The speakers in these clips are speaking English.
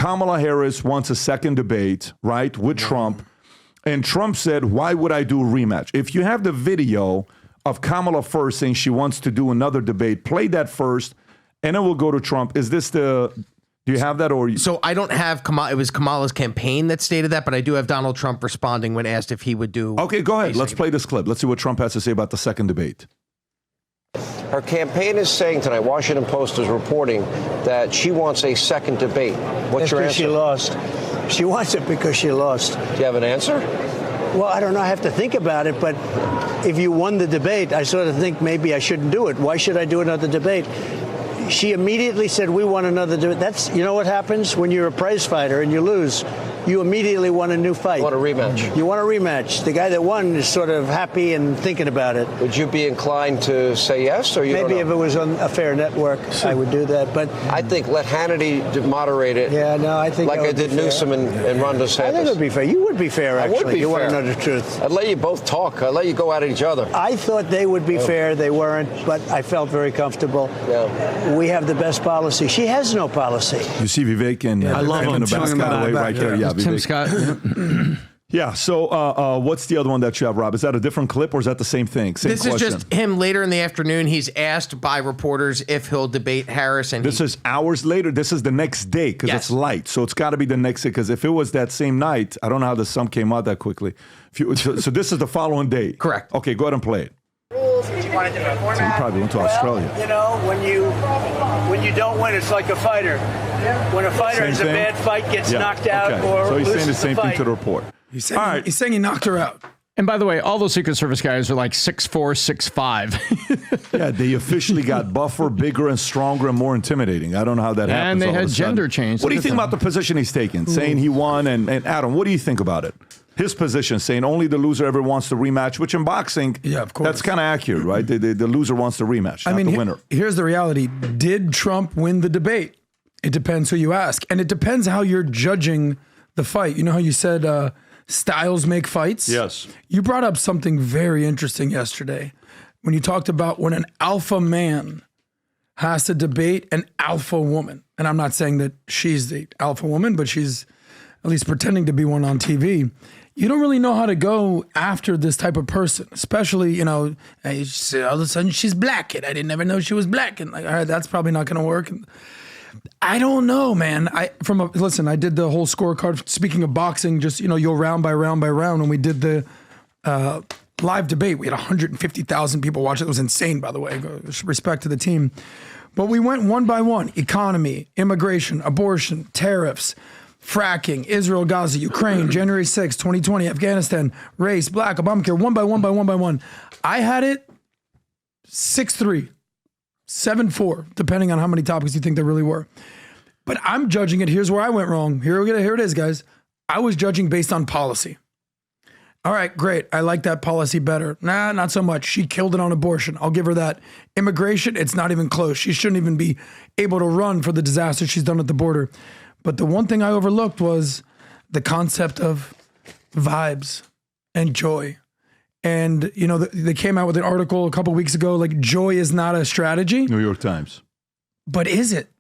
Kamala Harris wants a second debate, right, with Trump. And Trump said, why would I do a rematch? If you have the video of Kamala first saying she wants to do another debate, play that first, and then we'll go to Trump. Is this the... Do you have that? Or So I don't have Kamala. It was Kamala's campaign that stated that, but I do have Donald Trump responding when asked if he would do... Okay, go ahead. Let's play this clip. Let's see what Trump has to say about the second debate. Her campaign is saying tonight, Washington Post is reporting that she wants a second debate. What's your answer? She lost. She wants it because she lost. Do you have an answer? Well, I don't know. I have to think about it. But if you won the debate, I sort of think maybe I shouldn't do it. Why should I do another debate? She immediately said, we want another debate. That's, you know what happens when you're a prize fighter and you lose? You immediately want a new fight. You want a rematch. You want a rematch. The guy that won is sort of happy and thinking about it. Would you be inclined to say yes, or you Maybe don't know? if it was on a fair network, I would do that. But I think let Hannity moderate it. yeah, no, I think like I did Newsom and Ron DeSantis. I think it would be fair. You would be fair, actually. I would be you fair. want to know the truth. I'd let you both talk. I'd let you go at each other. I thought they would be fair. They weren't, but I felt very comfortable. Yeah. We have the best policy. She has no policy. You see Vivek and I love him. the back right there. Yeah, Tim Vivek. Scott. Yeah. So what's the other one that you have, Rob? Is that a different clip or is that the same thing? Same This question. is just him later in the afternoon. He's asked by reporters if he'll debate Harris. And This is hours later. This is the next day because Yes. it's light. So it's got to be the next day because if it was that same night, I don't know how the sun came out that quickly. So this is the following day. Correct. Okay, go ahead and play it. Rules. You want a different format? So you probably went to Australia. You know, when you don't win, it's like a fighter. When a fighter Same has a thing? bad fight, gets knocked out, Okay. or so he's saying the loses same thing fight. to the report. He's saying he knocked her out. And by the way, all those Secret Service guys are like 6'4", 6'5". Yeah, they officially got buffer, bigger and stronger and more intimidating. I don't know how that happens. And they all of had a sudden. gender change. What do you Look think at about the position he's taking? Saying he won, and Adam, what do you think about it? His position, saying only the loser ever wants the rematch, which in boxing, Yeah, of course. that's kind of accurate, right? The loser wants the rematch, not the winner. Here's the reality. Did Trump win the debate? It depends who you ask. And it depends how you're judging the fight. You know how you said styles make fights? Yes. You brought up something very interesting yesterday when you talked about when an alpha man has to debate an alpha woman. And I'm not saying that she's the alpha woman, but she's at least pretending to be one on TV. You don't really know how to go after this type of person, especially, you know, all of a sudden she's black and I didn't ever know she was black. And like, all right, that's probably not going to work. And I don't know, man. Listen, I did the whole scorecard. Speaking of boxing, just, you know, you'll round by round by round. When we did the live debate, we had 150,000 people watch it. It was insane, by the way. Respect to the team. But we went one by one. Economy, immigration, abortion, tariffs, fracking, Israel, Gaza, Ukraine, January 6, 2020, Afghanistan, race, black, Obamacare, one by one by one by one. I had it 6-3. 7-4, depending on how many topics you think there really were. But I'm judging it. Here's where I went wrong. Here it is, guys. I was judging based on policy. All right, great. I like that policy better. Nah, not so much. She killed it on abortion. I'll give her that. Immigration, it's not even close. She shouldn't even be able to run for the disaster she's done at the border. But the one thing I overlooked was the concept of vibes and joy. And, you know, they came out with an article a couple weeks ago, like, joy is not a strategy. New York Times. But is it?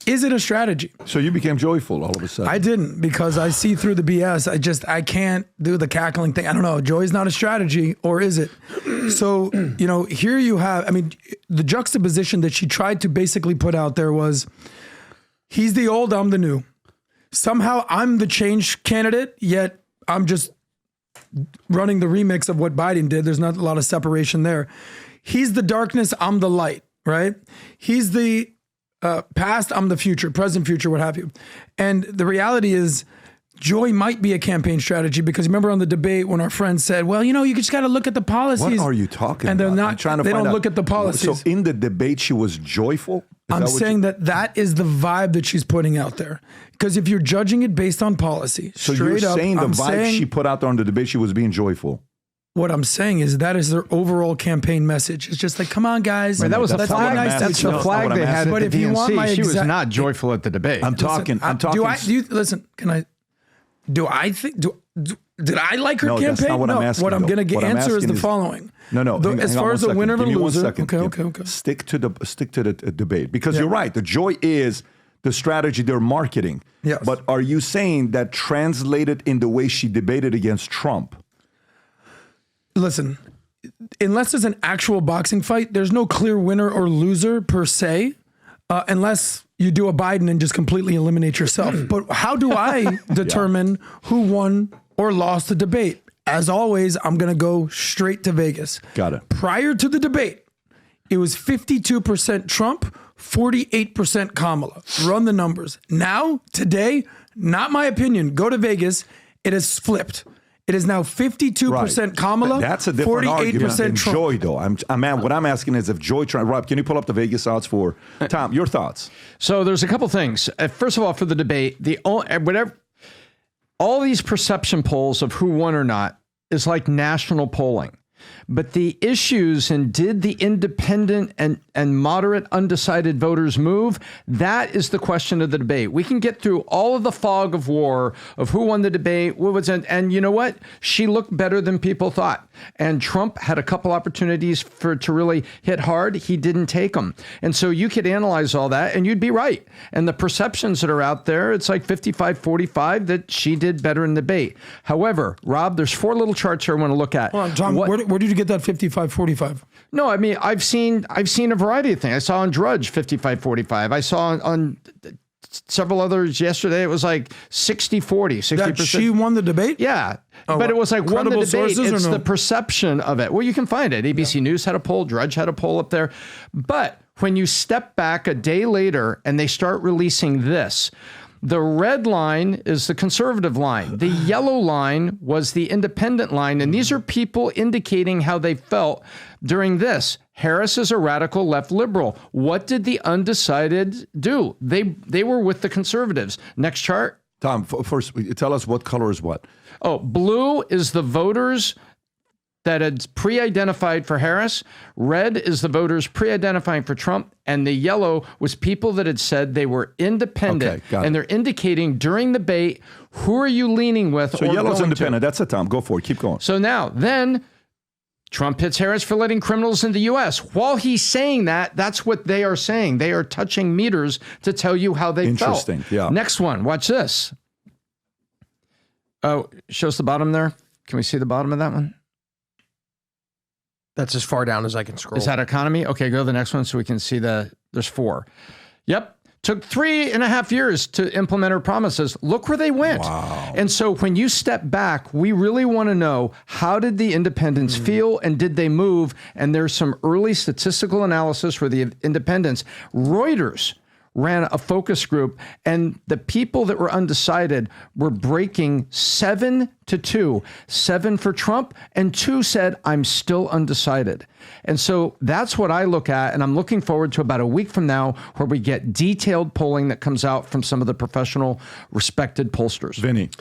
Is it a strategy? So you became joyful all of a sudden. I didn't, because I see through the BS. I can't do the cackling thing. I don't know. Joy is not a strategy, or is it? So, you know, here you have, I mean, the juxtaposition that she tried to basically put out there was, he's the old, I'm the new. Somehow I'm the change candidate, yet I'm just running the remix of what Biden did. There's not a lot of separation there. He's the darkness, I'm the light, right? He's the past, I'm the future, present, future, what have you. And the reality is, joy might be a campaign strategy, because remember on the debate when our friend said, well, you know, you just got to look at the policies. What are you talking and about? they're not, I'm trying to they find don't out. look at the policies. So in the debate, she was joyful? I'm saying that is the vibe that she's putting out there. Because if you're judging it based on policy, so you're saying the vibe she put out there on the debate, she was being joyful. What I'm saying is that is their overall campaign message. It's just like, come on, guys. That was a flag. That's the flag they had at the DNC. She was not joyful at the debate. I'm talking. Listen, can I? Do I think? Did I like her campaign? That's not what I'm asking. What I'm going to answer is the following. No. As far as the winner and loser, okay. Stick to the debate, because you're right. The joy is the strategy they're marketing. Yes. But are you saying that translated in the way she debated against Trump? Listen, unless there's an actual boxing fight, there's no clear winner or loser per se, unless you do a Biden and just completely eliminate yourself. But how do I determine who won or lost the debate? As always, I'm going to go straight to Vegas. Got it. Prior to the debate, it was 52% Trump, 48% Kamala. Run the numbers. Now, today, not my opinion, go to Vegas. It has flipped. It is now 52% Kamala, That's a different 48% argument than Trump. Joy, though. What I'm asking is if Joy, Rob, can you pull up the Vegas odds for Tom? Your thoughts? So there's a couple things. First of all, for the debate, all these perception polls of who won or not is like national polling. But the issues and did the independent and moderate undecided voters move? That is the question of the debate. We can get through all of the fog of war of who won the debate, and you know what? She looked better than people thought. And Trump had a couple opportunities to really hit hard. He didn't take them. And so you could analyze all that and you'd be right. And the perceptions that are out there, it's like 55-45 that she did better in the debate. However, Rob, there's 4 little charts here I want to look at. Hold on, Tom, where did you get that 55-45? No, I mean, I've seen a variety of things. I saw on Drudge 55-45. I saw on several others yesterday. It was like 60-40, 60%. That she won the debate? Yeah. But it was like won the debate. It's the perception of it. Well, you can find it. ABC News had a poll. Drudge had a poll up there. But when you step back a day later and they start releasing this, the red line is the conservative line. The yellow line was the independent line. And these are people indicating how they felt during this. Harris is a radical left liberal. What did the undecided do? They were with the conservatives. Next chart. Tom, first, tell us what color is what. Oh, blue is the voters that had pre-identified for Harris. Red is the voters pre-identifying for Trump. And the yellow was people that had said they were independent. Okay, and they're indicating during the debate, who are you leaning with? So yellow's independent. That's it, Tom. Go for it. Keep going. So now, then Trump hits Harris for letting criminals in the U.S. While he's saying that, that's what they are saying. They are touching meters to tell you how they felt. Interesting, yeah. Next one, watch this. Oh, shows the bottom there. Can we see the bottom of that one? That's as far down as I can scroll. Is that economy? Okay, go to the next one so we can see there's 4. Yep. Took 3.5 years to implement her promises. Look where they went. Wow. And so when you step back, we really want to know, how did the independents feel and did they move? And there's some early statistical analysis for the independents. Reuters ran a focus group, and the people that were undecided were breaking 7-2, 7 for Trump, and 2 said, I'm still undecided. And so that's what I look at, and I'm looking forward to about a week from now where we get detailed polling that comes out from some of the professional, respected pollsters. Vinny.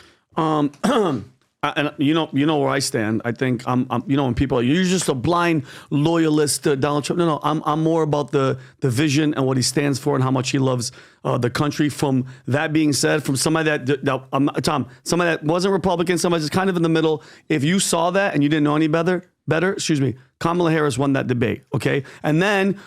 And you know where I stand. I think I'm when people are, you're just a blind loyalist to Donald Trump. No, I'm more about the vision and what he stands for and how much he loves the country. From that being said, from somebody Tom, somebody that wasn't Republican, somebody that's kind of in the middle. If you saw that and you didn't know any better, Kamala Harris won that debate, okay? And then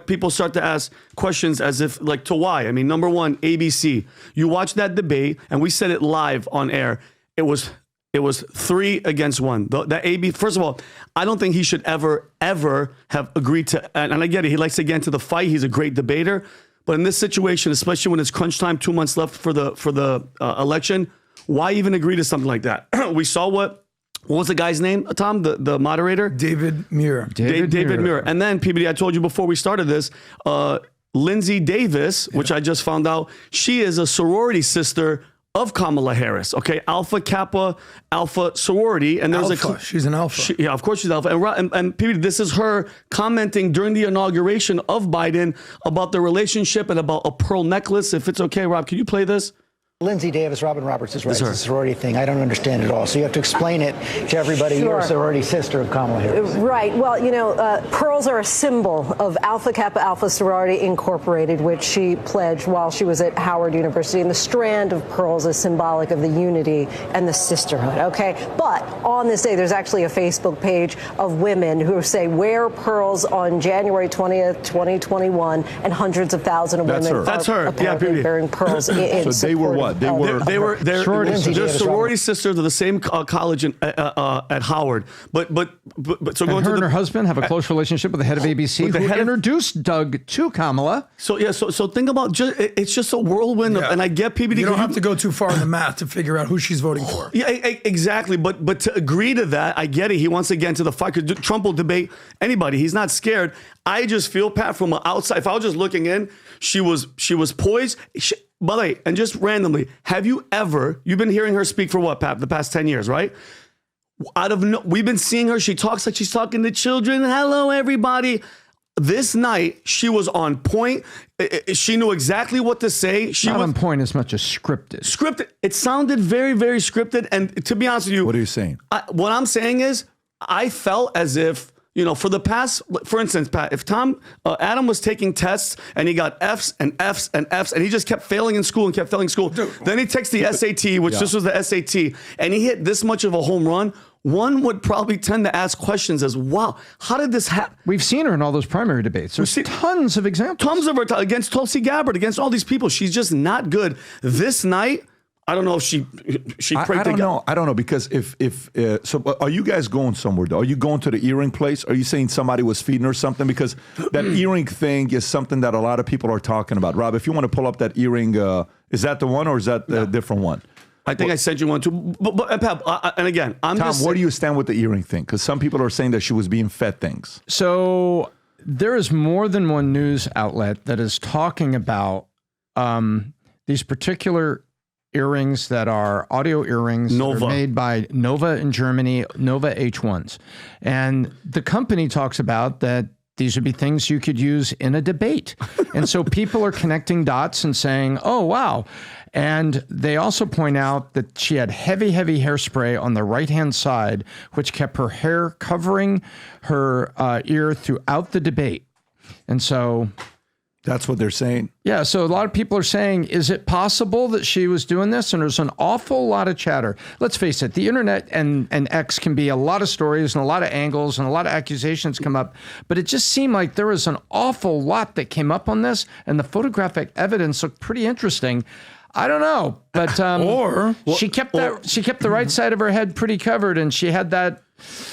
people start to ask questions as if, like, to why? I mean, number one, ABC. You watch that debate, and we said it live on air. It was 3-1. First of all, I don't think he should ever have agreed to, and I get it, he likes to get into the fight. He's a great debater. But in this situation, especially when it's crunch time, 2 months left for the election, why even agree to something like that? We saw what was the guy's name, Tom, the moderator? David Muir. David Muir. And then, PBD, I told you before we started this, Lindsay Davis, which I just found out, she is a sorority sister of Kamala Harris, okay? Alpha Kappa Alpha sorority, and there's she's an alpha. Yeah, of course she's alpha. And PBD, this is her commenting during the inauguration of Biden about the relationship and about a pearl necklace. If it's okay, Rob, can you play this? Lindsay Davis, Robin Roberts is right. It's a sorority thing. I don't understand it all. So you have to explain it to everybody. You're a sorority sister of Kamala Harris. Right. Well, pearls are a symbol of Alpha Kappa Alpha Sorority Incorporated, which she pledged while she was at Howard University. And the strand of pearls is symbolic of the unity and the sisterhood. OK, but on this day, there's actually a Facebook page of women who say wear pearls on January 20th, 2021, and hundreds of thousands of women are apparently wearing pearls. So they were what? They're sorority sisters of the same college at Howard. But so going her and her husband have a close relationship with the head of ABC, who introduced Doug to Kamala. So think about it's just a whirlwind, and I get PBD. You don't have to go too far in the math to figure out who she's voting for. Yeah, exactly. But to agree to that, I get it. He wants to get into the fight. Because Trump will debate anybody. He's not scared. I just feel, Pat, from outside, if I was just looking in, she was poised. By the way, and just randomly, you've been hearing her speak for what, Pat, the past 10 years, right? We've been seeing her. She talks like she's talking to children. Hello, everybody. This night, she was on point. She knew exactly what to say. She was on point as much as scripted. Scripted. It sounded very, very scripted. And to be honest with you, what are you saying? What I'm saying is, I felt as if, for instance, Pat, if Adam was taking tests and he got Fs and Fs and Fs and he just kept failing in school and kept failing in school, then he takes the SAT, which this was the SAT, and he hit this much of a home run, one would probably tend to ask questions as, wow, how did this happen? We've seen her in all those primary debates. There's tons of examples. Tons of her against Tulsi Gabbard, against all these people. She's just not good. This night, I don't know if she prayed I don't know. I don't know, because so are you guys going somewhere though? Are you going to the earring place? Are you saying somebody was feeding her something? Because that earring thing is something that a lot of people are talking about. Rob, if you want to pull up that earring, is that the one or is that a different one? I think I sent you one too. But Pep, and again, I'm Tom, just where do you stand with the earring thing? Because some people are saying that she was being fed things. So there is more than one news outlet that is talking about these particular earrings that are audio earrings that are made by Nova in Germany, Nova H1s. And the company talks about that these would be things you could use in a debate. And so people are connecting dots and saying, oh, wow. And they also point out that she had heavy, heavy hairspray on the right-hand side, which kept her hair covering her ear throughout the debate. And so that's what they're saying. Yeah. So a lot of people are saying, is it possible that she was doing this? And there's an awful lot of chatter. Let's face it, the internet and X can be a lot of stories and a lot of angles and a lot of accusations come up. But it just seemed like there was an awful lot that came up on this. And the photographic evidence looked pretty interesting. I don't know, but she kept the right side of her head pretty covered, and she had that.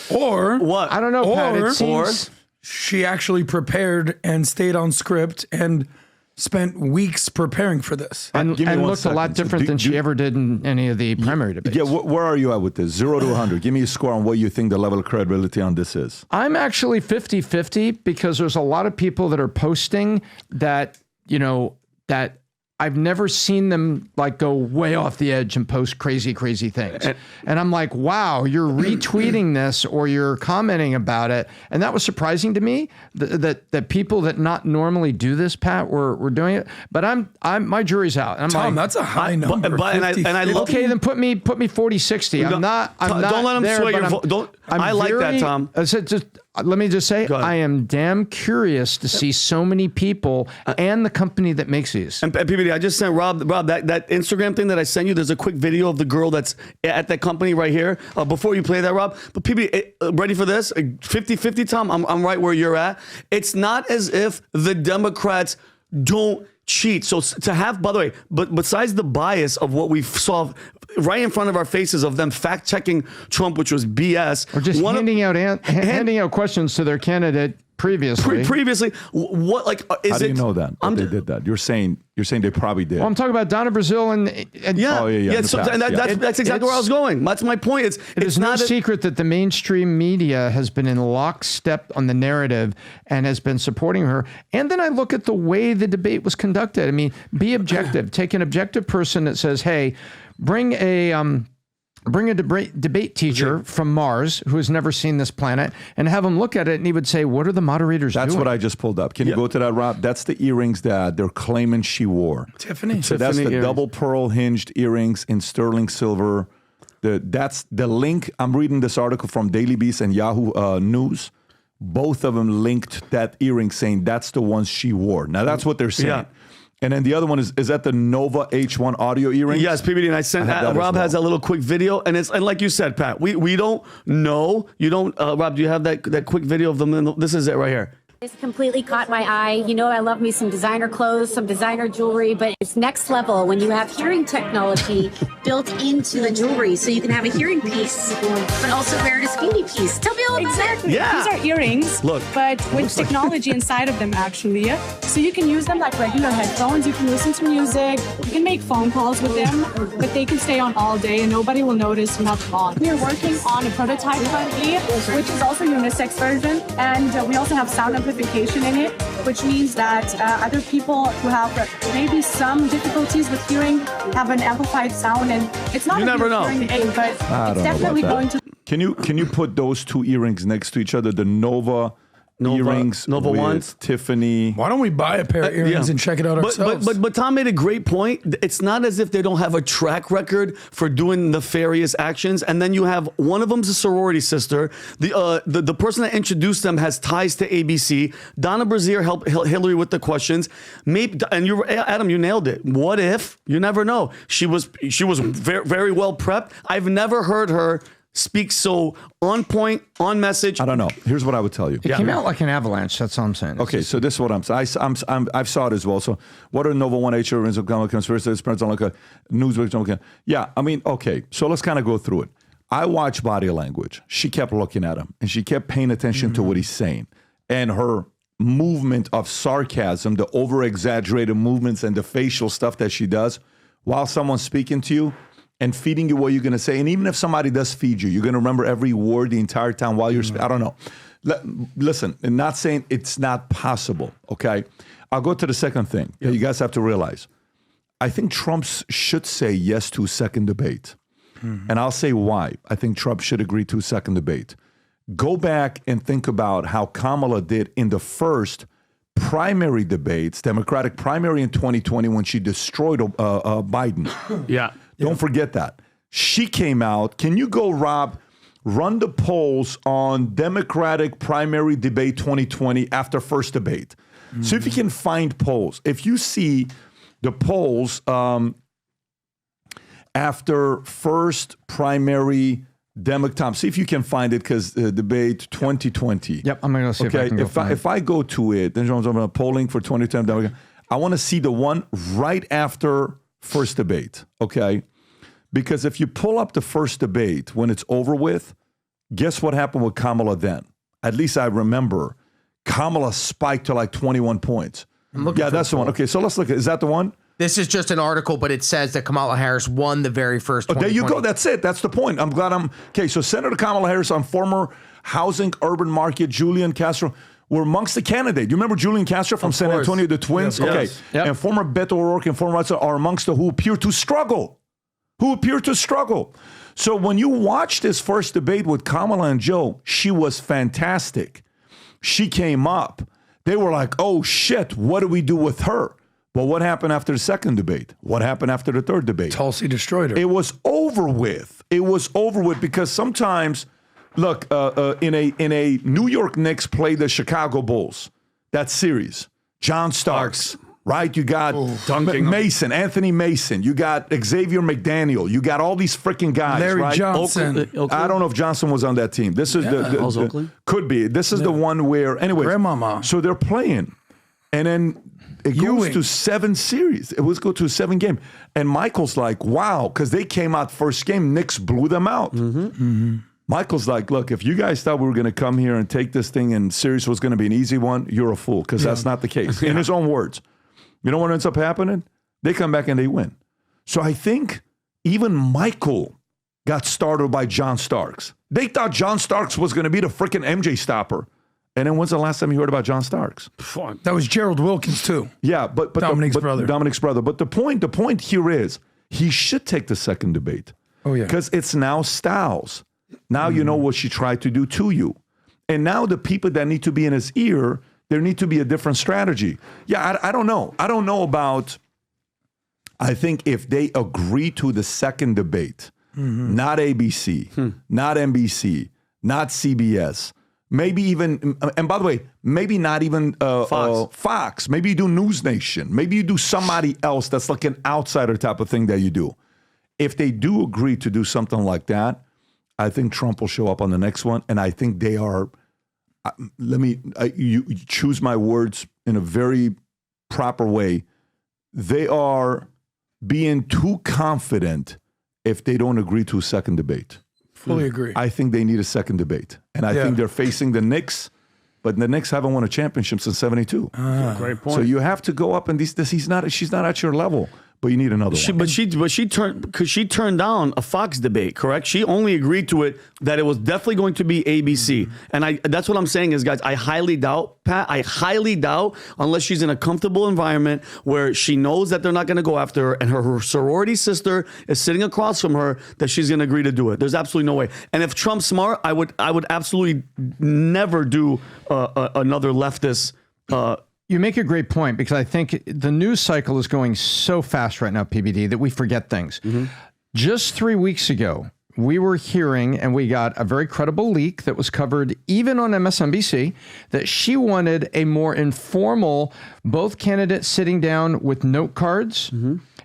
Or what? I don't know, Pat. It seems she actually prepared and stayed on script and spent weeks preparing for this. And looked a lot different than she ever did in any of the primary debates. Yeah, where are you at with this? 0 to 100. Give me a score on what you think the level of credibility on this is. I'm actually 50-50 because there's a lot of people that are posting that, that I've never seen them like go way off the edge and post crazy, crazy things. And I'm like, wow, you're retweeting this or you're commenting about it. And that was surprising to me that people that not normally do this, Pat, were doing it. But my jury's out. And I'm Tom, like, that's a high number. Okay, then put me 40-60. I'm not don't let them sway your vote. I like that, Tom. Let me just say, I am damn curious to see so many people and the company that makes these. And PBD, I just sent Rob that Instagram thing that I sent you. There's a quick video of the girl that's at that company right here. Before you play that, Rob, but PBD, ready for this? 50-50, Tom. I'm right where you're at. It's not as if the Democrats don't cheat. So to have, by the way, but besides the bias of what we saw right in front of our faces of them fact checking Trump, which was BS, or just handing out questions to their candidate previously. What is it? How do you know that they did that? You're saying they probably did. Well, I'm talking about Donna Brazile and yeah. Oh, yeah. So that's exactly where I was going. That's my point. It is no secret that the mainstream media has been in lockstep on the narrative and has been supporting her. And then I look at the way the debate was conducted. I mean, be objective. Take an objective person that says, "Hey, bring a bring a debate teacher from Mars who has never seen this planet and have him look at it, and he would say, what are the moderators doing? That's what I just pulled up. Can you go to that, Rob? That's the earrings that they're claiming she wore. Tiffany. So that's the earrings. double pearl hinged earrings in sterling silver. That's the link. I'm reading this article from Daily Beast and Yahoo News. Both of them linked that earring saying that's the ones she wore. Now, that's what they're saying. Yeah. And then the other one is that the Nova H1 audio earring? Yes, PBD, and I sent that. Rob has that little quick video, and like you said, Pat, we don't know. You don't, Rob, do you have that quick video of them? This is it right here. This completely caught my eye. You know, I love me some designer clothes, some designer jewelry, but it's next level when you have hearing technology built into the jewelry. So you can have a hearing piece, but also wear it as beauty piece. Tell me all about Exactly. Yeah. These are earrings, but with technology inside of them, actually. So you can use them like regular headphones. You can listen to music. You can make phone calls with them, but they can stay on all day and nobody will notice you have them on. We are working on a prototype currently, which is also a unisex version, and we also have sound amplification in it, which means that other people who have maybe some difficulties with hearing have an amplified sound, and it's not You never know. hearing aid, but I it's don't know definitely about going that. to. Can you put those two earrings next to each other? The Nova earrings Nova with ones? Tiffany. Why don't we buy a pair of earrings and check it out ourselves? But Tom made a great point. It's not as if they don't have a track record for doing nefarious actions. And then you have one of them's a sorority sister. The person that introduced them has ties to ABC. Donna Brazier helped Hillary with the questions. Maybe, and Adam, you nailed it. What if? You never know. She was very, very well prepped. I've never heard her speak so on point, on message. I don't know. Here's what I would tell you. It came out like an avalanche. That's all I'm saying. Okay, so this is what I'm saying. I've saw it as well. So what are Nova 1H earrings of conspiracy? Spreads on like a newsweek. Yeah, I mean, okay. So let's kind of go through it. I watch body language. She kept looking at him and she kept paying attention to what he's saying. And her movement of sarcasm, the over-exaggerated movements and the facial stuff that she does while someone's speaking to you and feeding you what you're going to say. And even if somebody does feed you, you're going to remember every word the entire time while you're speaking. I don't know. Listen, I'm not saying it's not possible, okay? I'll go to the second thing that you guys have to realize. I think Trump should say yes to a second debate. And I'll say why. I think Trump should agree to a second debate. Go back and think about how Kamala did in the first primary debates, Democratic primary in 2020 when she destroyed Biden. Yeah. Don't forget that. She came out. Can you go, Rob, run the polls on Democratic primary debate 2020 after first debate? So if you can find polls, if you see the polls after first primary Tom, see if you can find it because debate 2020. Yep, I'm going to see if I can go find it. If I go to it, then I'm polling for 2010. I want to see the one right after first debate, okay? Because if you pull up the first debate when it's over with, guess what happened with Kamala then? At least I remember Kamala spiked to like 21 points. Yeah, that's the one. Okay, so let's look at, is that the one? This is just an article, but it says that Kamala Harris won the very first. Oh, there you go. That's it. That's the point. I'm glad okay. So Senator Kamala Harris on former housing urban market, Julian Castro, were amongst the candidates. You remember Julian Castro from San Antonio, the twins? Yep. Okay. Yep. And former Beto O'Rourke and former are amongst the who appear to struggle. So when you watch this first debate with Kamala and Joe, she was fantastic. She came up. They were like, oh, shit, what do we do with her? But what happened after the second debate? What happened after the third debate? Tulsi destroyed her. It was over with. Because sometimes, look, in a New York Knicks play the Chicago Bulls, that series, John Starks, right? You got Mason, Anthony Mason. You got Xavier McDaniel. You got all these freaking guys, Larry right? Johnson. Oakland. I don't know if Johnson was on that team. This is could be. This is the one where, anyway. Grandmama. So they're playing, and then it goes to 7 series. It was go to a 7 game. And Michael's like, wow, because they came out first game, Knicks blew them out. Michael's like, look, if you guys thought we were going to come here and take this thing and series was going to be an easy one, you're a fool, because that's not the case. In his own words. You know what ends up happening? They come back and they win. So I think even Michael got startled by John Starks. They thought John Starks was going to be the freaking MJ stopper. And then when's the last time you heard about John Starks? That was Gerald Wilkins too. Yeah, but Dominic's brother. Dominic's brother. But the point here is he should take the second debate Oh, yeah. Because it's now styles. Now you know what she tried to do to you. And now the people that need to be in his ear, there need to be a different strategy. Yeah, I don't know. I don't know about, I think if they agree to the second debate, not ABC, not NBC, not CBS, maybe even, and by the way, maybe not even Fox. Maybe you do News Nation. Maybe you do somebody else that's like an outsider type of thing that you do. If they do agree to do something like that, I think Trump will show up on the next one. And I think they are, you choose my words in a very proper way. They are being too confident if they don't agree to a second debate. Fully agree. I think they need a second debate. And I think they're facing the Knicks, but the Knicks haven't won a championship since '72. Great point. So you have to go up, and she's not at your level. But you need another one. But she turned down a Fox debate, correct? She only agreed to it that it was definitely going to be ABC. And that's what I'm saying is, guys, I highly doubt, Pat, unless she's in a comfortable environment where she knows that they're not going to go after her and her sorority sister is sitting across from her, that she's going to agree to do it. There's absolutely no way. And if Trump's smart, I would absolutely never do another leftist You make a great point, because I think the news cycle is going so fast right now, PBD, that we forget things. Just 3 weeks ago, we were hearing, and we got a very credible leak that was covered even on MSNBC, that she wanted a more informal, both candidates sitting down with note cards,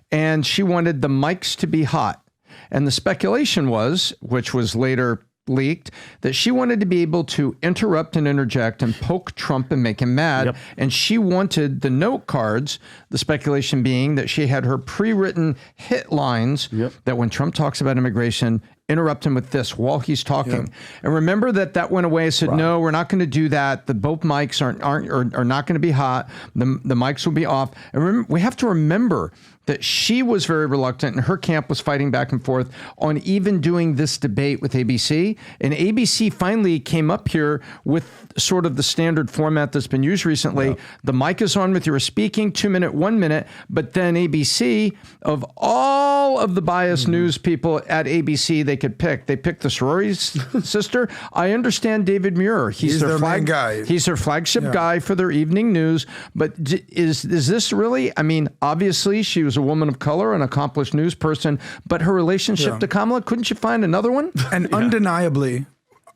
and she wanted the mics to be hot. And the speculation was, which was later leaked, that she wanted to be able to interrupt and interject and poke Trump and make him mad. And she wanted the note cards, the speculation being that she had her pre-written hit lines that when Trump talks about immigration, interrupt him with this while he's talking. And remember that went away. I said, no, we're not going to do that. Both mics are not going to be hot. The mics will be off. And remember, we have to remember that she was very reluctant, and her camp was fighting back and forth on even doing this debate with ABC. And ABC finally came up here with sort of the standard format that's been used recently. The mic is on with you speaking, 2 minute, 1 minute, but then ABC, of all of the biased news people at ABC they could pick, they picked the sorority sister. I understand David Muir. He's their main guy. He's their flagship guy for their evening news. But is this really, I mean, obviously she was a woman of color, an accomplished news person, but her relationship to Kamala, couldn't you find another one? And undeniably,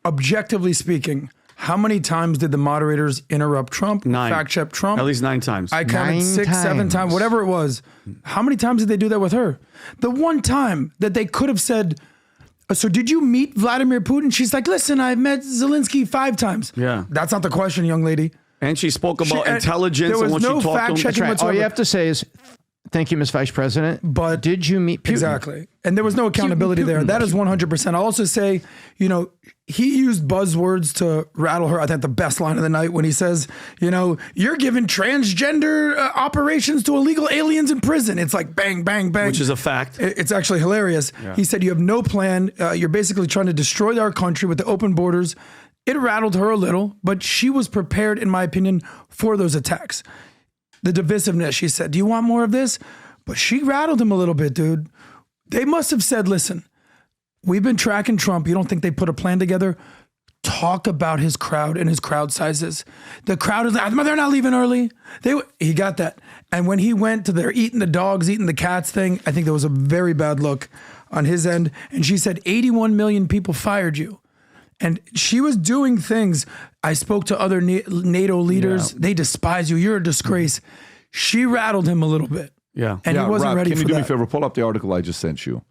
objectively speaking, how many times did the moderators interrupt Trump, 9. fact check Trump? At least 9 times. I counted 6, 7 times, whatever it was. How many times did they do that with her? The one time that they could have said, so did you meet Vladimir Putin? She's like, listen, I've met Zelensky 5 times. Yeah. That's not the question, young lady. And she spoke about intelligence there and was what no she talked fact to him. checking whatsoever. All you have to say is, thank you, Ms. Vice President. But did you meet Putin? Exactly. And there was no accountability there. That is 100%. I'll also say, he used buzzwords to rattle her. I think the best line of the night when he says, you're giving transgender operations to illegal aliens in prison. It's like bang, bang, bang. Which is a fact. It's actually hilarious. Yeah. He said, you have no plan. You're basically trying to destroy our country with the open borders. It rattled her a little, but she was prepared, in my opinion, for those attacks. The divisiveness, she said, do you want more of this? But she rattled him a little bit, dude. They must have said, listen, we've been tracking Trump. You don't think they put a plan together? Talk about his crowd and his crowd sizes. The crowd is like, they're not leaving early. He got that. And when he went to their eating the dogs, eating the cats thing, I think there was a very bad look on his end. And she said, 81 million people fired you. And she was doing things. I spoke to other NATO leaders. Yeah. They despise you. You're a disgrace. She rattled him a little bit. Yeah. And he wasn't ready for that. Can you do me a favor? Pull up the article I just sent you.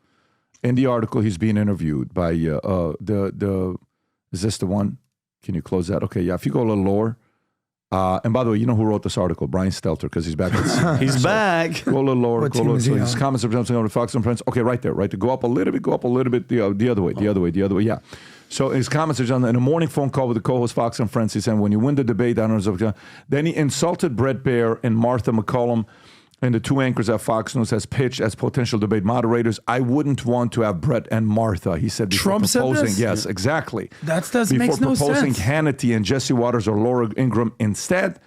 In the article, he's being interviewed by is this the one? Can you close that? Okay, yeah. If you go a little lower. And by the way, you know who wrote this article? Brian Stelter, because he's back. He's back. Go a little lower. What go a little. So his on? comments are jumping on the Fox and Friends. Okay, right there. Right to go up a little bit. Go up a little bit. The other way. The other way. The other way. Yeah. So his comments are on in a morning phone call with the co-host Fox and Friends. He said, "When you win the debate, I don't know." Then he insulted Brett Baer and Martha McCollum, and the 2 anchors at Fox News has pitched as potential debate moderators. I wouldn't want to have Brett and Martha. He said before Trump proposing. said this? Yes, exactly. Makes before no proposing sense. Hannity and Jesse Waters or Laura Ingraham instead.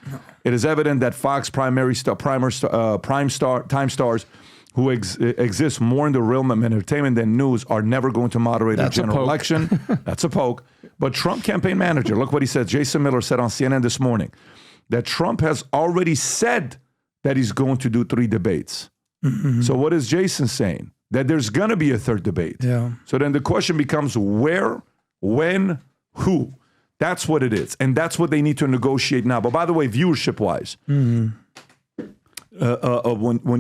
It is evident that Fox time stars who exists more in the realm of entertainment than news are never going to moderate a general election. That's a poke. But Trump campaign manager, look what he said. Jason Miller said on CNN this morning that Trump has already said that he's going to do 3 debates. So what is Jason saying? That there's going to be a 3rd debate. Yeah. So then the question becomes where, when, who. That's what it is. And that's what they need to negotiate now. But by the way, viewership-wise, when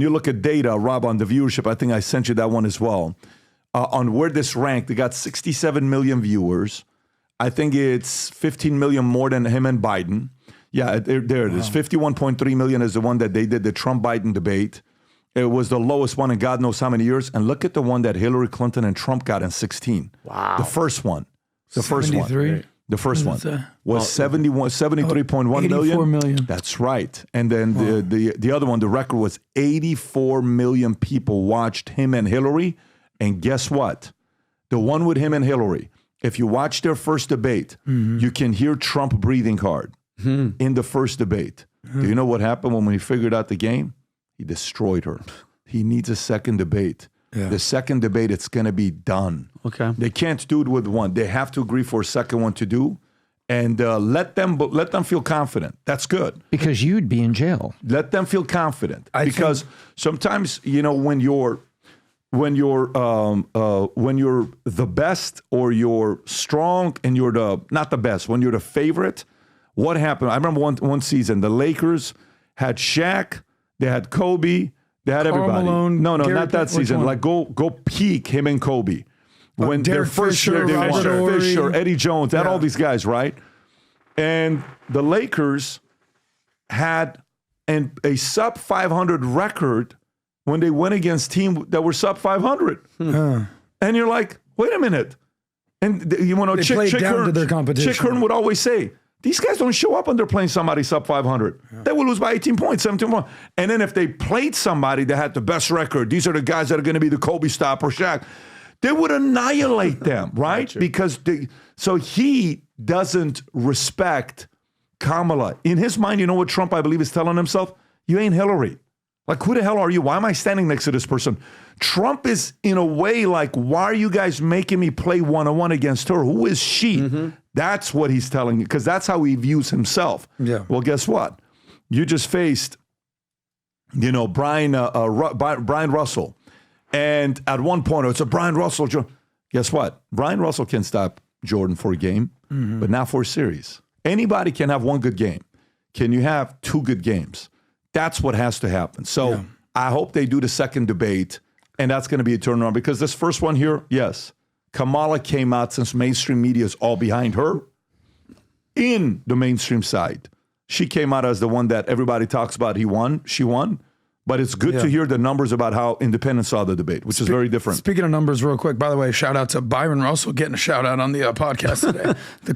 you look at data, Rob, on the viewership, I think I sent you that one as well. On where this ranked, they got 67 million viewers. I think it's 15 million more than him and Biden. Yeah, there it is. 51.3 million is the one that they did, the Trump-Biden debate. It was the lowest one in God knows how many years. And look at the one that Hillary Clinton and Trump got in 16. Wow. The first one. The first one. The first one was 73.1 million. 84 million. That's right. And then the other one, the record was 84 million people watched him and Hillary. And guess what? The one with him and Hillary, if you watch their first debate, you can hear Trump breathing hard in the first debate. Do you know what happened when he figured out the game? He destroyed her. He needs a second debate. Yeah. The second debate, it's going to be done. Okay. They can't do it with one. They have to agree for a second one to do, and let them feel confident. That's good. Because you'd be in jail. Let them feel confident. Because sometimes, when you're the best or you're strong and you're not the best, when you're the favorite, what happened? I remember one season, the Lakers had Shaq, they had Kobe. They had everybody. Malone, no, Gary not that season. one? Like go peak him and Kobe. When their Derek first Fisher, year, they won. Robert Horry. Fisher, Eddie Jones, they had Yeah. all these guys, right? And the Lakers had a sub 500 record when they went against teams that were sub 500. And you're like, wait a minute. And They played down to their competition. Chick Hearn would always say, these guys don't show up when they're playing somebody sub 500. They will lose by 18 points, 17 points. And then if they played somebody that had the best record, these are the guys that are going to be the Kobe stop or Shaq, they would annihilate them, right? Because so he doesn't respect Kamala. In his mind, you know what Trump, I believe, is telling himself? You ain't Hillary. Like, who the hell are you? Why am I standing next to this person? Trump is, in a way, like, why are you guys making me play one-on-one against her? Who is she? That's what he's telling you, because that's how he views himself. Yeah. Well, guess what? You just faced, Brian Russell. And at one point, it's a Brian Russell. Guess what? Brian Russell can stop Jordan for a game, but not for a series. Anybody can have one good game. Can you have 2 good games? That's what has to happen. So I hope they do the second debate, and that's going to be a turnaround, because this first one here, yes, Kamala came out, since mainstream media is all behind her in the mainstream side. She came out as the one that everybody talks about. She won. But it's good to hear the numbers about how independents saw the debate, which is very different. Speaking of numbers, real quick, by the way, shout out to Byron Russell getting a shout out on the podcast today. the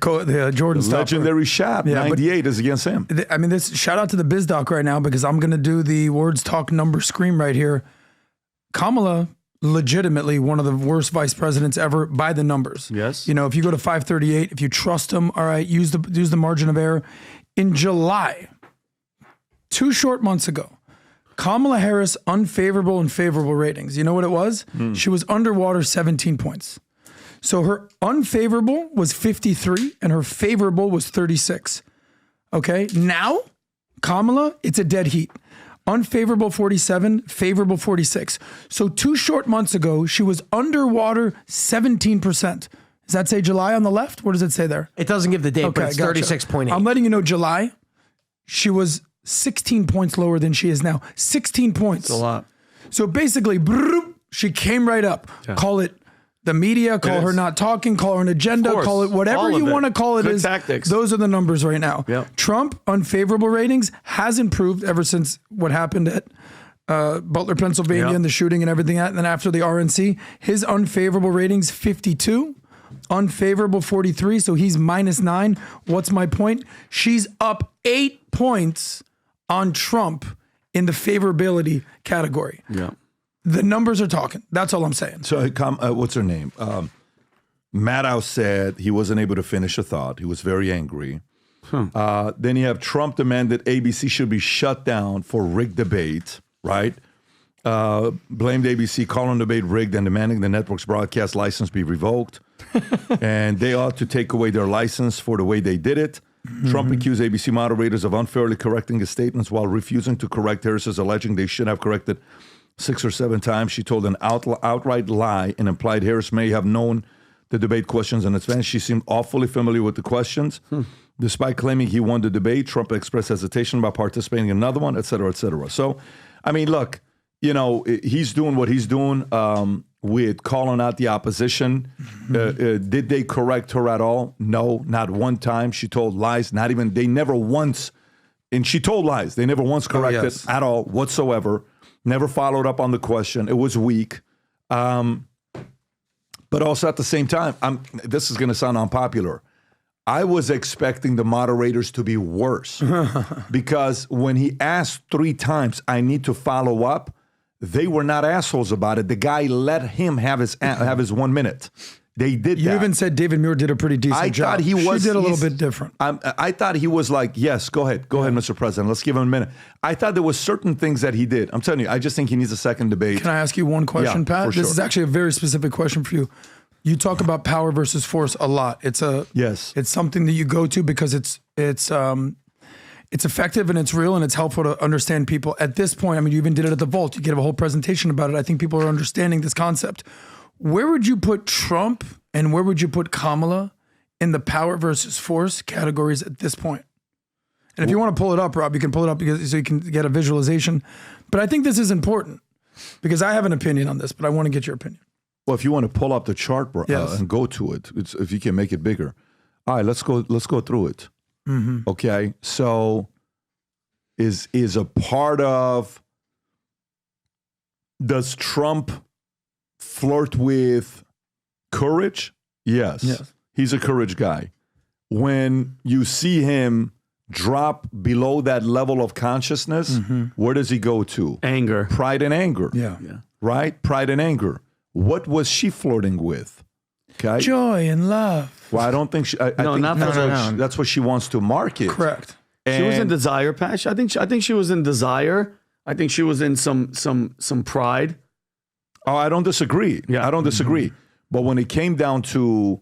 Jordan the legendary shot, 98 is against him. This shout out to the BizDoc right now, because I'm going to do the words talk number scream right here. Kamala, legitimately one of the worst vice presidents ever by the numbers. Yes. If you go to 538, if you trust him, all right, use the margin of error. In July, 2 short months ago, Kamala Harris, unfavorable and favorable ratings. You know what it was? She was underwater 17 points. So her unfavorable was 53 and her favorable was 36. Okay. Now, Kamala, it's a dead heat. Unfavorable 47, favorable 46. So 2 short months ago, she was underwater 17%. Does that say July on the left? What does it say there? It doesn't give the date, but it's 36.8. I'm letting you know July, she was 16 points lower than she is now. 16 points. That's a lot. So basically, she came right up. Yeah. Call it the media, call her not talking, call her an agenda, call it whatever you want to call it. Good tactics. Those are the numbers right now. Yep. Trump, unfavorable ratings, has improved ever since what happened at Butler, Pennsylvania, and the shooting and everything. And then after the RNC, his unfavorable ratings, 52. Unfavorable 43, so he's -9. What's my point? She's up 8 points on Trump in the favorability category. Yeah. The numbers are talking. That's all I'm saying. So what's her name? Maddow said he wasn't able to finish a thought. He was very angry. Then you have Trump demanded ABC should be shut down for rigged debate, right? blamed ABC, calling the debate rigged and demanding the network's broadcast license be revoked. And they ought to take away their license for the way they did it. Trump accused ABC moderators of unfairly correcting his statements while refusing to correct Harris's, alleging they should have corrected 6 or 7 times. She told an outright lie and implied Harris may have known the debate questions in advance. She seemed awfully familiar with the questions. Despite claiming he won the debate, Trump expressed hesitation about participating in another one, et cetera, et cetera. So, I mean, look, you know, he's doing what he's doing with calling out the opposition. Did they correct her at all? No, not one time. She told lies, not even, they never once, and she told lies. They never once corrected at all whatsoever. Never followed up on the question. It was weak. But also at the same time, this is going to sound unpopular. I was expecting the moderators to be worse because when he asked 3 times, I need to follow up, they were not assholes about it. The guy let him have his 1 minute. They did that. You even said David Muir did a pretty decent job. I thought he was. She did a little bit different. I thought he was like, yes, go ahead, Mr. President. Let's give him a minute. I thought there was certain things that he did. I'm telling you, I just think he needs a second debate. Can I ask you one question, Pat? For This sure. is actually a very specific question for you. You talk about power versus force a lot. It's something that you go to because it's effective and it's real and it's helpful to understand people. At this point, I mean, you even did it at the Vault. You gave a whole presentation about it. I think people are understanding this concept. Where would you put Trump and where would you put Kamala in the power versus force categories at this point? And if you want to pull it up, Rob, you can pull it up so you can get a visualization. But I think this is important because I have an opinion on this, but I want to get your opinion. Well, if you want to pull up the chart and go to it, if you can make it bigger. All right, let's go through it. Mm-hmm. Okay, so is a part of, does Trump flirt with courage? Yes. He's a courage guy. When you see him drop below that level of consciousness, where does he go to? Anger. Pride and anger. Yeah. Right? Pride and anger. What was she flirting with? Okay. Joy and love. Well, I don't think she. I think that's what she wants to market. Correct. She was in desire, Patch. I think she was in desire. I think she was in some pride. Oh, I don't disagree. I don't disagree. But when it came down to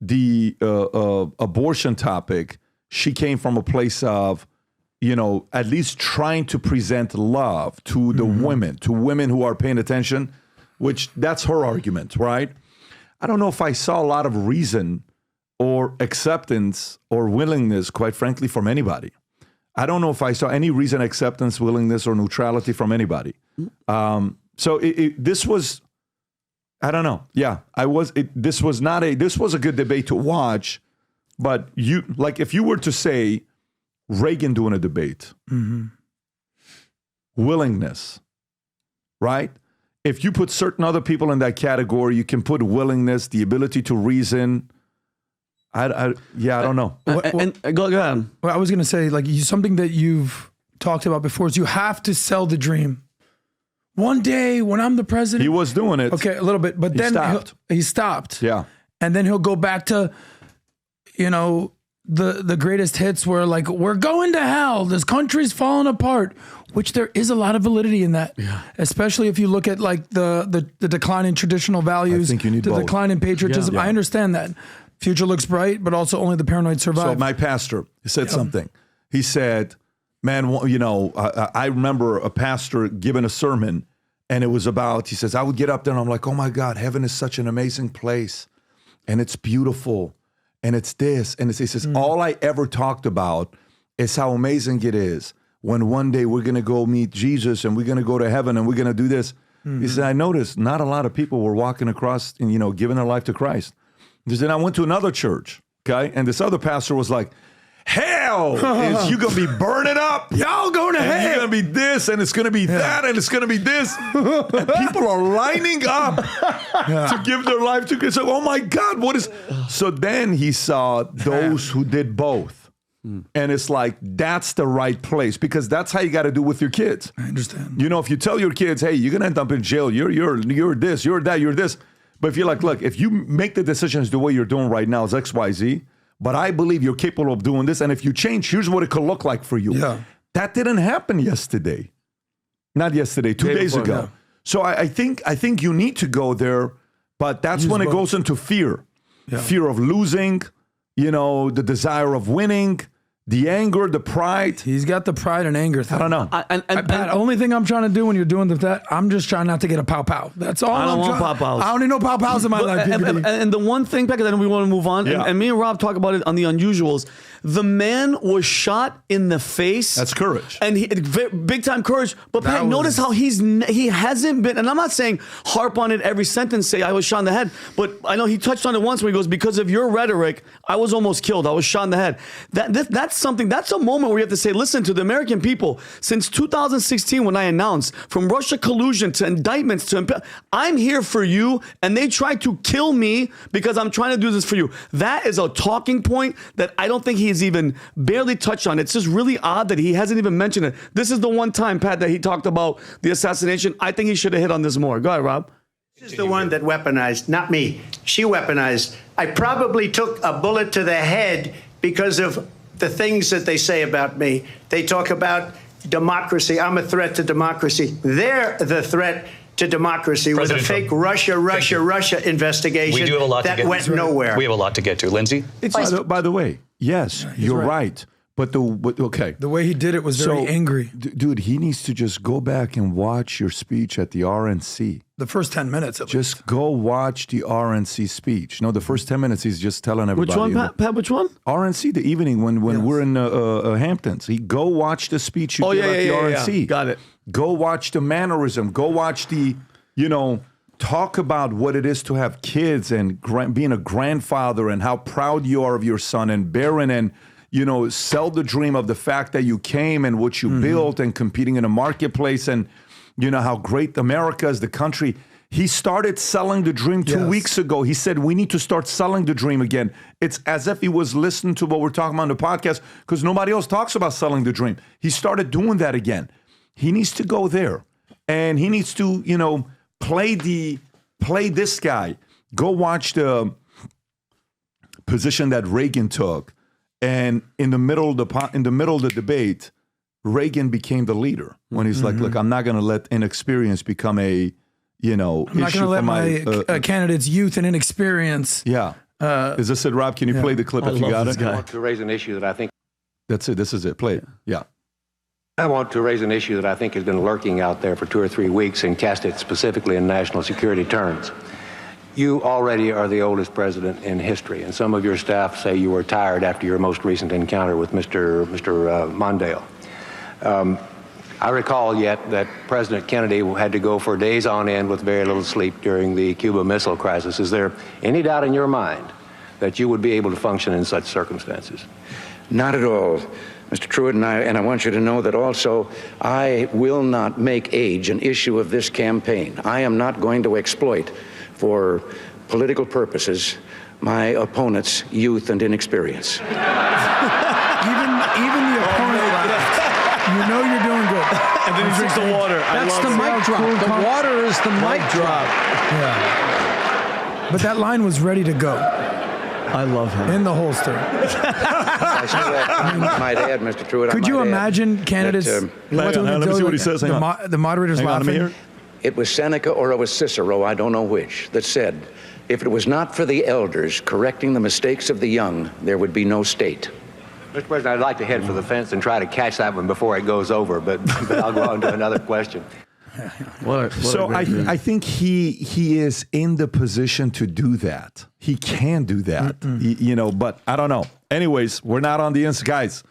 the abortion topic, she came from a place of, you know, at least trying to present love to the women who are paying attention, which that's her argument, right? I don't know if I saw a lot of reason or acceptance or willingness, quite frankly, from anybody. I don't know if I saw any reason, acceptance, willingness, or neutrality from anybody. So this was, I don't know. Yeah, this was a good debate to watch, but if you were to say Reagan doing a debate, willingness, right? If you put certain other people in that category, you can put willingness, the ability to reason. I don't know. Go ahead. Well, I was going to say, something that you've talked about before is you have to sell the dream. One day when I'm the president. He was doing it. Okay, a little bit. But then he stopped. Yeah. And then he'll go back to, the greatest hits where we're going to hell. This country's falling apart, which there is a lot of validity in that. Yeah. Especially if you look at the decline in traditional values, I think you need both. Decline in patriotism. Yeah. I understand that. Future looks bright, but also only the paranoid survive. So my pastor said something. He said, man, I remember a pastor giving a sermon and it was about, he says, I would get up there and I'm like, oh my God, heaven is such an amazing place and it's beautiful. And it's this, and he says, all I ever talked about is how amazing it is when one day we're going to go meet Jesus and we're going to go to heaven and we're going to do this. He said, I noticed not a lot of people were walking across and, giving their life to Christ. He said, I went to another church, okay? And this other pastor was like, hell, is you going to be burning up. Y'all going to hell. You're going to be this, and it's going to be that, and it's going to be this. And people are lining up to give their life to Christ. So, oh my God, what is... So then he saw those who did both. And it's like, that's the right place, because that's how you got to do with your kids. I understand. If you tell your kids, hey, you're going to end up in jail, you're this, you're that, you're this. But if you're like, look, if you make the decisions the way you're doing right now is X, Y, Z, but I believe you're capable of doing this. And if you change, here's what it could look like for you. Yeah. That didn't happen yesterday. Not yesterday, 2 days ago. So I think you need to go there, but that's when it goes into fear. Fear of losing, the desire of winning, the anger, the pride. He's got the pride and anger thing. I don't know. Pat, only thing I'm trying to do when you're doing that, I'm just trying not to get a pow-pow. That's all. I don't want pow-pows. I don't need no pow-pows in my life. And the one thing, Pat, then we want to move on, and me and Rob talk about it on The Unusuals. The man was shot in the face. That's courage. And big time courage. But Pat, notice how he hasn't been, and I'm not saying harp on it every sentence, say I was shot in the head, but I know he touched on it once where he goes, because of your rhetoric, I was almost killed. I was shot in the head. That's something, that's a moment where you have to say, listen to the American people, since 2016 when I announced from Russia collusion to indictments to I'm here for you, and they tried to kill me because I'm trying to do this for you. That is a talking point that I don't think he's even barely touched on. It's just really odd that he hasn't even mentioned it. This is the one time, Pat, that he talked about the assassination. I think he should have hit on this more. Go ahead, Rob. This is the one that weaponized, not me. She weaponized. I probably took a bullet to the head because of the things that they say about me. They talk about democracy. I'm a threat to democracy. They're the threat to democracy with a fake Russia investigation we do have a lot that to get went nowhere. We have a lot to get to. Lindsay? By the way, yes, you're right. But the way he did it was very angry. Dude, he needs to just go back and watch your speech at the RNC. The first 10 minutes at least. Just go watch the RNC speech. No, the first 10 minutes he's just telling everybody. Which one, Pat? Which one? RNC, the evening when we're in Hamptons. Go watch the speech you give at the RNC. Yeah. Got it. Go watch the mannerism. Go watch the, talk about what it is to have kids and being a grandfather and how proud you are of your son and Barron and, sell the dream of the fact that you came and what you built and competing in a marketplace and, how great America is, the country. He started selling the dream 2 weeks ago. He said, we need to start selling the dream again. It's as if he was listening to what we're talking about on the podcast because nobody else talks about selling the dream. He started doing that again. He needs to go there and he needs to, play this guy. Go watch the position that Reagan took. And in the middle of the debate, Reagan became the leader when he's like, look, I'm not going to let inexperience become a, I'm not going to let my candidate's youth and inexperience. Yeah. Is this it, Rob? Can you play the clip if you got it? I want to raise an issue that I think. That's it. This is it. Play it. Yeah. I want to raise an issue that I think has been lurking out there for 2 or 3 weeks and cast it specifically in national security terms. You already are the oldest president in history, and some of your staff say you were tired after your most recent encounter with Mr. Mondale. I recall yet that President Kennedy had to go for days on end with very little sleep during the Cuba Missile Crisis. Is there any doubt in your mind that you would be able to function in such circumstances? Not at all, Mr. Truitt, and I want you to know that also I will not make age an issue of this campaign. I am not going to exploit for political purposes my opponent's youth and inexperience. Even the opponent laughed. You're doing good. And then he drinks the water. That's the mic drop. The water is the mic drop. Yeah. But that line was ready to go. I love him. In the holster. I might add, Mr. Truitt. Could you imagine candidates? Let me see what he says. The moderator's laughing. It was Seneca or it was Cicero, I don't know which, that said, if it was not for the elders correcting the mistakes of the young, there would be no state. Mr. President, I'd like to head for the fence and try to catch that one before it goes over, but I'll go on to another question. I think he is in the position to do that. He can do that, but I don't know. Anyways, we're not on the inside, guys.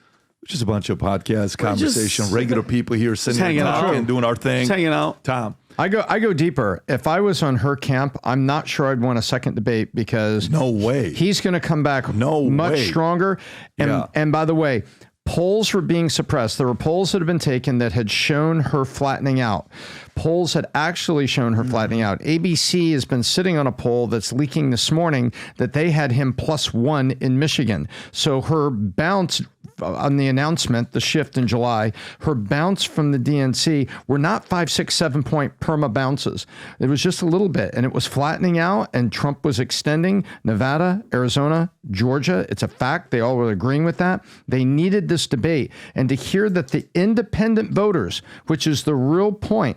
Just a bunch of podcasts, conversation, regular people here sitting and talking, doing our thing. Just hanging out. Tom. I go deeper. If I was on her camp, I'm not sure I'd want a second debate because no way he's going to come back much stronger. And by the way, polls were being suppressed. There were polls that had been taken that had shown her flattening out. Polls had actually shown her flattening out. ABC has been sitting on a poll that's leaking this morning that they had him +1 in Michigan. So her bounce on the announcement, the shift in July, her bounce from the DNC were not 5, 6, 7 point perma bounces. It was just a little bit, and it was flattening out, and Trump was extending Nevada, Arizona, Georgia. It's a fact. They all were agreeing with that. They needed this debate. And to hear that the independent voters, which is the real point,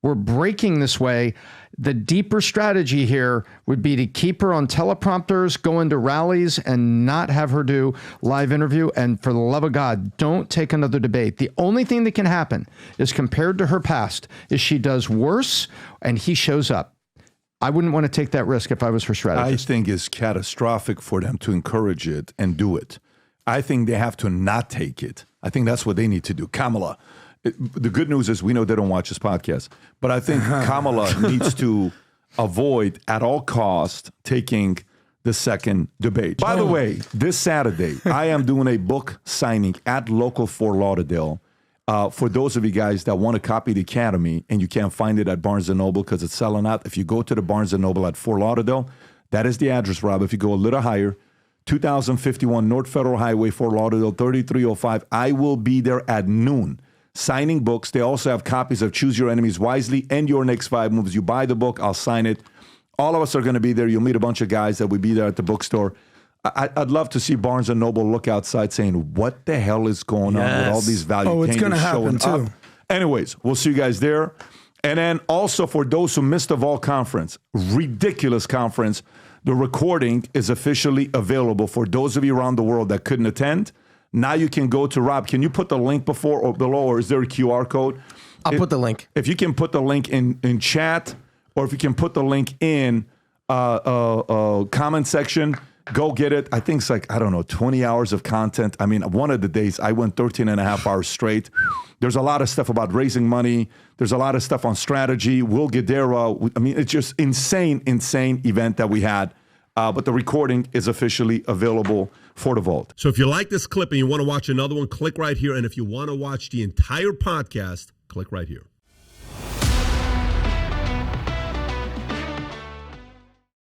we're breaking this way. The deeper strategy here would be to keep her on teleprompters, go into rallies, and not have her do live interview. And for the love of God, don't take another debate. The only thing that can happen is, compared to her past, is she does worse and he shows up. I wouldn't want to take that risk if I was her strategist. I think it's catastrophic for them to encourage it and do it. I think they have to not take it. I think that's what they need to do. Kamala. The good news is we know they don't watch this podcast, but I think Kamala needs to avoid at all cost taking the second debate. By the way, this Saturday, I am doing a book signing at local Fort Lauderdale. For those of you guys that want to copy the Academy and you can't find it at Barnes & Noble because it's selling out, if you go to the Barnes & Noble at Fort Lauderdale, that is the address, Rob. If you go a little higher, 2051 North Federal Highway, Fort Lauderdale, 3305, I will be there at noon. Signing books. They also have copies of Choose Your Enemies Wisely and Your Next 5 Moves. You buy the book, I'll sign it. All of us are going to be there. You'll meet a bunch of guys that will be there at the bookstore. I'd love to see Barnes & Noble look outside saying, what the hell is going on with all these Valuetainers it's going to happen showing too. up? Anyways, we'll see you guys there. And then also for those who missed the Vol conference, ridiculous conference, the recording is officially available for those of you around the world that couldn't attend. Now you can go to Rob. Can you put the link before or below, or is there a QR code? I'll put the link. If you can put the link in chat, or if you can put the link in comment section, go get it. I think it's like, 20 hours of content. I mean, one of the days I went 13 and a half hours straight. There's a lot of stuff about raising money. There's a lot of stuff on strategy. Will Guidara. I mean, it's just insane event that we had. But the recording is officially available for the Vault. So if you like this clip and you want to watch another one, click right here. And if you want to watch the entire podcast, click right here.